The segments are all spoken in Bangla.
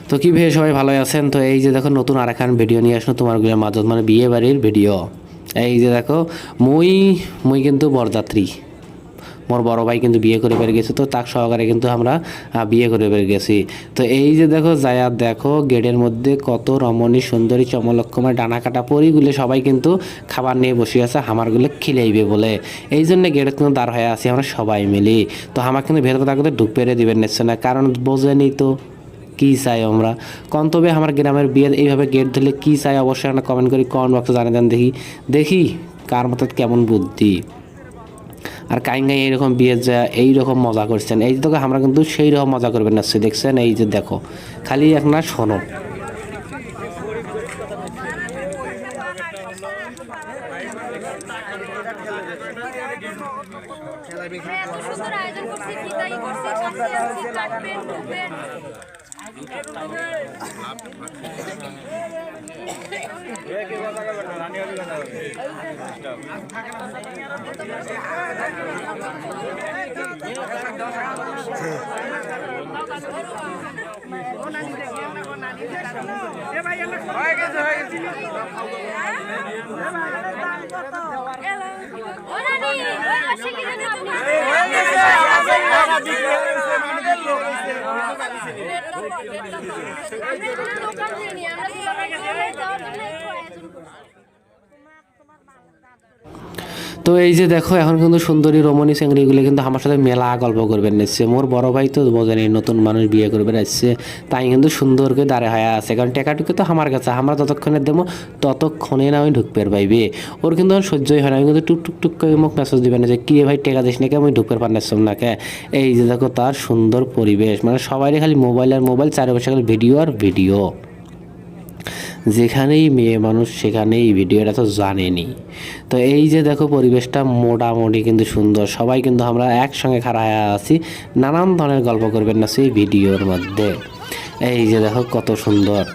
তো কি ভাই সবাই ভালো আছেন? তো এই যে দেখো নতুন আরেকখান ভিডিও নিয়ে আসলো তোমার মাঝত মানে বিয়ে বাড়ির ভিডিও। এই যে দেখো মুই মুই কিন্তু বরযাত্রী, মোর বড় ভাই কিন্তু বিয়ে করে বের গেছে, তো তাক সহকারে কিন্তু আমরা বিয়ে করে বের গেছি। তো এই যে দেখো যায়া দেখো গেটের মধ্যে কত রমণী সুন্দরী চমলক্ষমায় ডানা কাটা পরিগুলো সবাই কিন্তু খাবার নিয়ে বসে আছে, হামারগুলো খিলাইবে বলে। এই জন্য গেটের কিন্তু দাঁড় হয়ে আছি আমরা সবাই মিলি। তো আমার কিন্তু ভেতরে থাকতে ঢুক পেরে দিবেন নিচ্ছে না, কারণ বোঝেনি তো কি চাই আমরা। কোন তবে আমার গ্রামের বিয়ে এইভাবে গেট ধরলে কি চাই অবশ্যই একটা কমেন্ট করি, কমেন্ট বক্সে জানিয়ে দেন। দেখি দেখি কার মতো কেমন বুদ্ধি। আর কাইঙ্গাই এইরকম বিয়ে যা এইরকম মজা করছেন, এই তো আমরা কিন্তু সেই রকম মজা করবেন না, দেখছেন? এই যে দেখো খালি এক না শোনো। তো এই যে দেখো এখন কিন্তু সুন্দরী রমণী চেংড়িগুলো কিন্তু আমার সাথে মেলা গল্প করবেন নিচ্ছে। মোর বড় ভাই তো বোঝেনি নতুন মানুষ বিয়ে করবেন আসছে, তাই কিন্তু সুন্দর করে দাঁড়ে হয়ে আছে, কারণ টেকাটুকু তো আমার কাছে, আমরা যতক্ষণে দেবো ততক্ষণে না আমি ঢুকতে পাইবে। ওর কিন্তু সহ্যই হয় না, আমি কিন্তু টুক টুক টুক করে মুখ মেসেজ দিবেন যে কি ভাই টেকা দিস নাকি, আমি ঢুকতে পারলাম না কে। এই যে দেখো তার সুন্দর পরিবেশ, মানে সবাই খালি মোবাইল আর মোবাইল, চারিপাশে খালি ভিডিও আর ভিডিও। যেখানেই মেয়ে মানুষ সেখানেই ভিডিও, এটা তো জানেনি। তো এই যে দেখো পরিবেশটা মোটামুটি কিন্তু সুন্দর, সবাই কিন্তু আমরা একসঙ্গে খাড়া হয়ে আছি, নানান ধরনের গল্প করবেন না সেই ভিডিওর মধ্যে। এই যে দেখো কত সুন্দর।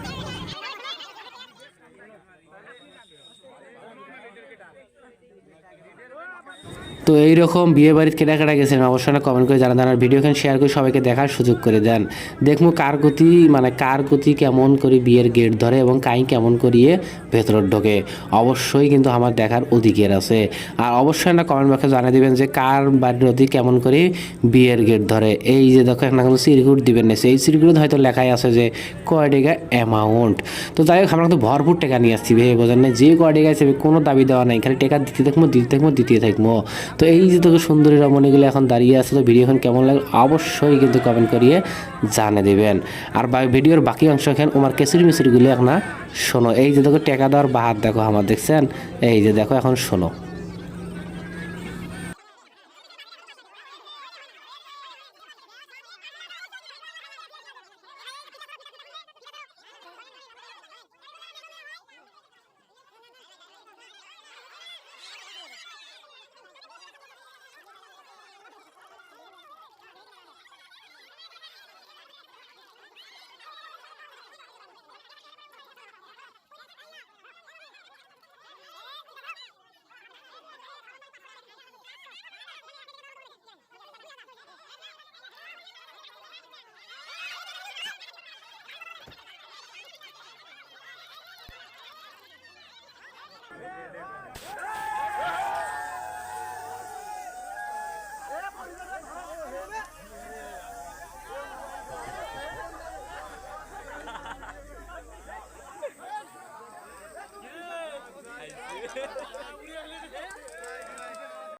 তো এইরকম বিয়ে বাড়িতে কেটা কেটা গেছেন অবশ্যই না কমেন্ট করে জানান, আর ভিডিওখান শেয়ার করে সবাইকে দেখার সুযোগ করে দেন। দেখবো কার গতি কেমন করে বিয়ের গেট ধরে এবং কাই কেমন করিয়ে ভেতর ঢোকে, অবশ্যই কিন্তু আমার দেখার অধিকার আছে। আর অবশ্যই না কমেন্ট বক্সে জানিয়ে দিবেন যে কার বাড়ির অতি কেমন করে বিয়ের গেট ধরে। এই যে দেখো একটা কিন্তু সিরকুট দিবেন না, এই সিরকুট হয়তো লেখাই আছে যে কয় টাকা অ্যামাউন্ট। তো যাই হোক আমরা কিন্তু ভরপুর টাকা নিয়ে আসছি, ভেবে বোঝেন না, যে কয় টাকা আছে কোনো দাবি দেওয়া নাই, খালি টাকা দিতে থাকবো। তো এই যে তোকে সুন্দরী রমণীগুলো এখন দাঁড়িয়ে আছে, তো ভিডিও এখন কেমন লাগে অবশ্যই কিন্তু কমেন্ট করিয়ে জানিয়ে দেবেন। আর ভিডিওর বাকি অংশ এখন আমার কেসরি মিসরিগুলো এখন শোনো। এই যে দেখো টেকা দেওয়ার বাহার দেখো আমার, দেখছেন? এই যে দেখো এখন শোনো।